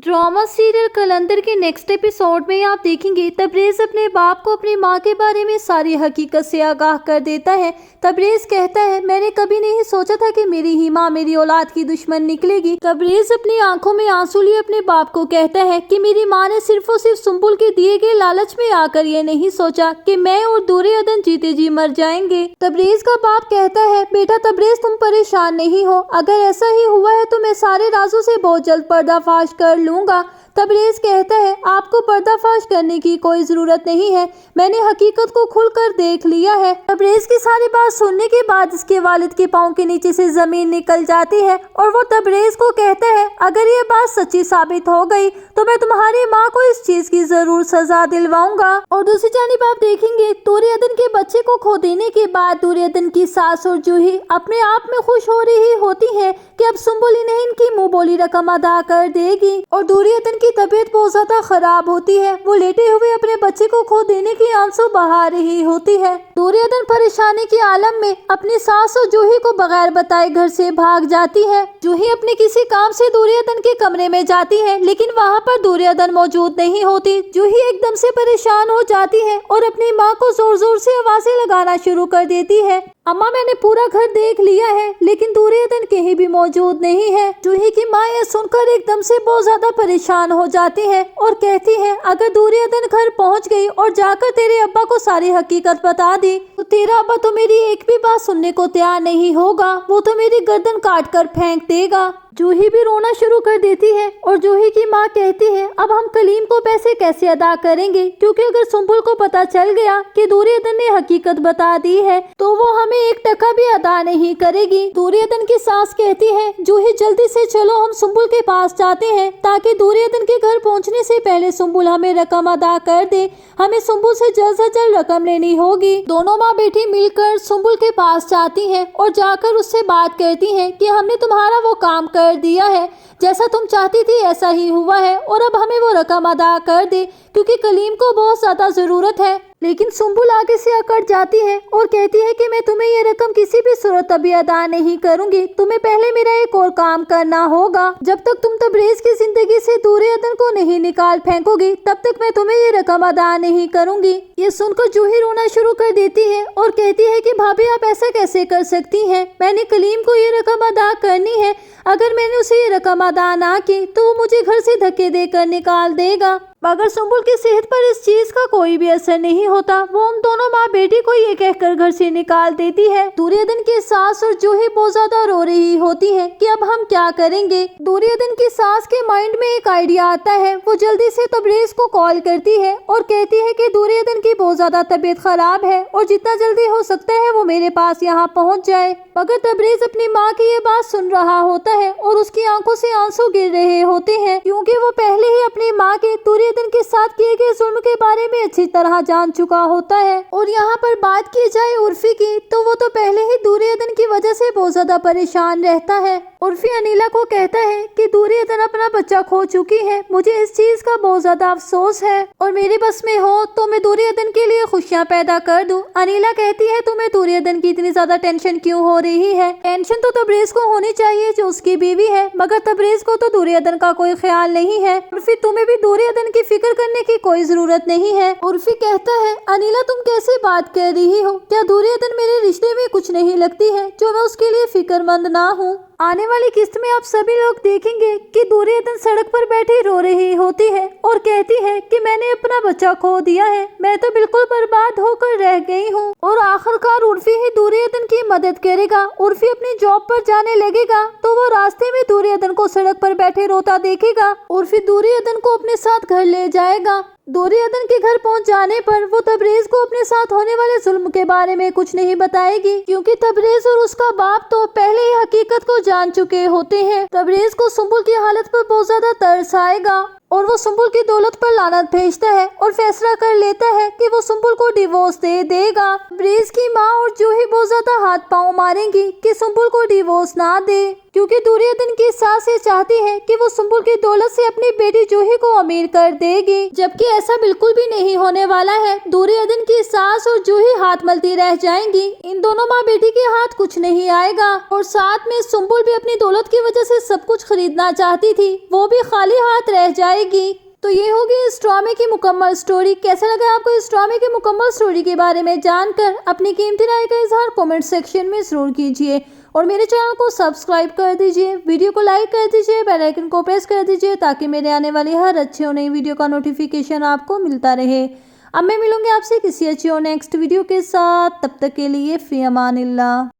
Drama serial कलंदर के next episode में आप देखेंगे तबरेज अपने बाप को अपनी माँ के बारे में सारी हकीकत से आगाह कर देता है। तबरेज कहता है, मैंने कभी नहीं सोचा था कि मेरी ही माँ मेरी औलाद की दुश्मन निकलेगी। तबरेज अपनी आंखों में आंसू लिए अपने बाप को कहता है कि मेरी माँ ने सिर्फ और सिर्फ सुम्बुल के दिए गए लालच में आकर ये नहीं सोचा कि मैं और दूरे अदन जीते जी मर जाएंगे। तबरेज का बाप कहता है, बेटा तबरेज तुम परेशान नहीं हो, अगर ऐसा ही हुआ है तो मैं सारे राजों से बहुत जल्द पर्दाफाश कर लूंगा। तबरेज कहता है, आपको पर्दाफाश करने की कोई जरूरत नहीं है, मैंने हकीकत को खुलकर देख लिया है। तबरेज की सारी बात सुनने के बाद इसके वालिद के पाँव के नीचे से जमीन निकल जाती है और वो तबरेज को कहता है, अगर ये बात सच्ची साबित हो गई तो मैं तुम्हारी माँ को इस चीज की जरूर सजा दिलवाऊंगा। और दूसरी जानिब आप देखेंगे दूरे अदन के बच्चे को खो देने के बाद दूरे अदन की सास और जूही अपने आप में खुश हो रही होती है कि अब सुम्बुल इन्हें इनकी मुंह बोली रकम अदा कर देगी। और दूरे अदन की तबीयत बहुत ज्यादा खराब होती है, वो लेटे हुए अपने बच्चे को खो देने की आंसू बहा रही होती है। दूरे अदन परेशानी के आलम में अपनी सास और जूही को बगैर बताए घर से भाग जाती है। जूही अपने किसी काम से दूरे अदन के कमरे में जाती है, लेकिन वहाँ पर दूरे अदन मौजूद नहीं होती। जूही एकदम से परेशान हो जाती है और अपनी माँ को जोर जोर से आवाजें लगाना शुरू कर देती है, अम्मा मैंने पूरा घर देख लिया है लेकिन दूरे अदन कहीं भी मौजूद नहीं है। जूही की माँ यह सुनकर एकदम से बहुत ज्यादा परेशान हो जाती है और कहती है, अगर दूरे अदन घर पहुँच गई और जाकर तेरे अब्बा को सारी हकीकत बता दी तो तेरा अब्बा तो मेरी एक भी बात सुनने को तैयार नहीं होगा, वो तो मेरी गर्दन काट कर फेंक देगा। जूही भी रोना शुरू कर देती है और जूही की माँ कहती है, अब हम कलीम को पैसे कैसे अदा करेंगे, क्योंकि अगर सुम्बुल को पता चल गया कि दूरे अदन ने हकीकत बता दी है तो वो हमें एक टका भी अदा नहीं करेगी। दूरे अदन की सास कहती है, जूही जल्दी से चलो हम सुम्बुल के पास जाते हैं ताकि दूरे अदन के घर पहुँचने से पहले सुम्बुल हमें रकम अदा कर दे, हमें सुम्बुल से जल्द रकम लेनी होगी। दोनों माँ बेटी मिलकर सुम्बुल के पास जाती हैं और जाकर उससे बात करती हैं कि हमने तुम्हारा वो काम कर दिया है, जैसा तुम चाहती थी ऐसा ही हुआ है और अब हमें वो रकम अदा कर दे क्योंकि कलीम को बहुत ज्यादा जरूरत है। लेकिन सुम्बुल आगे से अकड़ जाती है और कहती है कि मैं तुम्हें ये रकम किसी भी सूरत अभी अदा नहीं करूंगी, तुम्हें पहले मेरा एक और काम करना होगा। जब तक तुम तबरेज की जिंदगी से दूरे अदन को नहीं निकाल फेंकोगी तब तक मैं तुम्हें ये रकम अदा नहीं करूंगी। ये सुनकर जूही रोना शुरू कर देती है और कहती है कि भाभी आप ऐसा कैसे कर सकती हैं, मैंने कलीम को ये रकम अदा करनी है, अगर मैंने उसे ये रकम अदा ना की तो वो मुझे घर से धक्के देकर निकाल देगा। मगर सुम्बुल की सेहत पर इस चीज का कोई भी असर नहीं होता, वो उन दोनों माँ बेटी को ये कहकर घर से निकाल देती है। दूरे अदन की सास और जूही बहुत ज्यादा रो रही होती है कि अब हम क्या करेंगे। दूरे अदन की सास के माइंड में एक आइडिया आता है, वो जल्दी से तबरेज को कॉल करती है और कहती है कि दूरे अदन की बहुत ज्यादा तबीयत खराब है और जितना जल्दी हो सकता है वो मेरे पास यहाँ पहुँच जाए। मगर तबरेज अपनी माँ की ये बात सुन रहा होता है और उसकी आंखों से आंसू गिर रहे होते हैं, क्योंकि वो पहले ही अपनी माँ के दूरे अदन के साथ किए गए जुल्म के बारे में अच्छी तरह जान चुका होता है। और यहाँ पर बात की जाए उर्फी की तो वो तो पहले ही दूरे अदन की वजह से बहुत ज्यादा परेशान रहता है। उर्फी अनीला को कहता है कि दूरे अदन अपना बच्चा खो चुकी है, मुझे इस चीज का बहुत ज्यादा अफसोस है और मेरे बस में हो तो मैं दूरे अदन के लिए खुशियाँ पैदा कर दूं। अनीला कहती है, तुम्हें दूरे अदन की इतनी ज्यादा टेंशन क्यों हो रही है, टेंशन तो तबरेज को होनी चाहिए जो उसकी बीवी है, मगर तबरेज को तो दूरे अदन का कोई ख्याल नहीं है। उर्फी तुम्हें भी दूरे अदन की फिक्र करने की कोई जरूरत नहीं है। उर्फी कहता है, अनीला तुम कैसे बात कर रही हो, क्या दूरे अदन मेरे रिश्ते में कुछ नहीं लगती है जो मैं उसके लिए फिक्रमंद ना हूँ। आने वाली किस्त में आप सभी लोग देखेंगे कि दूरे अदन सड़क पर बैठी रो रही होती है और कहती है कि मैंने अपना बच्चा खो दिया है, मैं तो बिल्कुल बर्बाद होकर रह गई हूँ। और आखिरकार उर्फी ही दूरे अदन की मदद करेगा। उर्फी अपनी जॉब पर जाने लगेगा तो वो रास्ते में दूरे अदन को सड़क पर बैठे रोता देखेगा। उर्फी दूरे अदन को अपने साथ घर ले जाएगा। दूरे अदन के घर पहुंच जाने पर वो तबरेज को अपने साथ होने वाले जुल्म के बारे में कुछ नहीं बताएगी, क्योंकि तबरेज और उसका बाप तो पहले ही हकीकत को जान चुके होते हैं। तबरेज को सुम्बुल की हालत पर बहुत ज्यादा तरस आएगा और वो सुम्बुल की दौलत पर लानत भेजता है और फैसला कर लेता है कि वो सुम्बुल को डिवोर्स दे देगा। तबरेज की माँ और जूही बहुत ज्यादा हाथ पाँव मारेंगी कि सुम्बुल को डिवोर्स ना दे। क्योंकि दुर्योधन की सास ये चाहती है कि वो सुंबुल की दौलत से अपनी बेटी जूही को अमीर कर देगी, जबकि ऐसा बिल्कुल भी नहीं होने वाला है। दुर्योधन की सास और जूही हाथ मलती रह जाएंगी। इन दोनों माँ बेटी के हाथ कुछ नहीं आएगा। और साथ में सुंबुल भी अपनी दौलत की वजह से सब कुछ खरीदना चाहती थी, वो भी खाली हाथ रह जाएगी। तो ये होगी इस ड्रामे की मुकम्मल स्टोरी। कैसा लगा आपको इस ड्रामे की मुकम्मल स्टोरी के बारे में जानकर? अपनी कीमती राय का इजहार कमेंट सेक्शन में जरूर कीजिए और मेरे चैनल को सब्सक्राइब कर दीजिए, वीडियो को लाइक कर दीजिए, बेल आइकन को प्रेस कर दीजिए ताकि मेरे आने वाली हर अच्छी और नई वीडियो का नोटिफिकेशन आपको मिलता रहे। अब मैं मिलूंगी आपसे किसी अच्छी और नेक्स्ट वीडियो के साथ। तब तक के लिए फी अमानिल्लाह।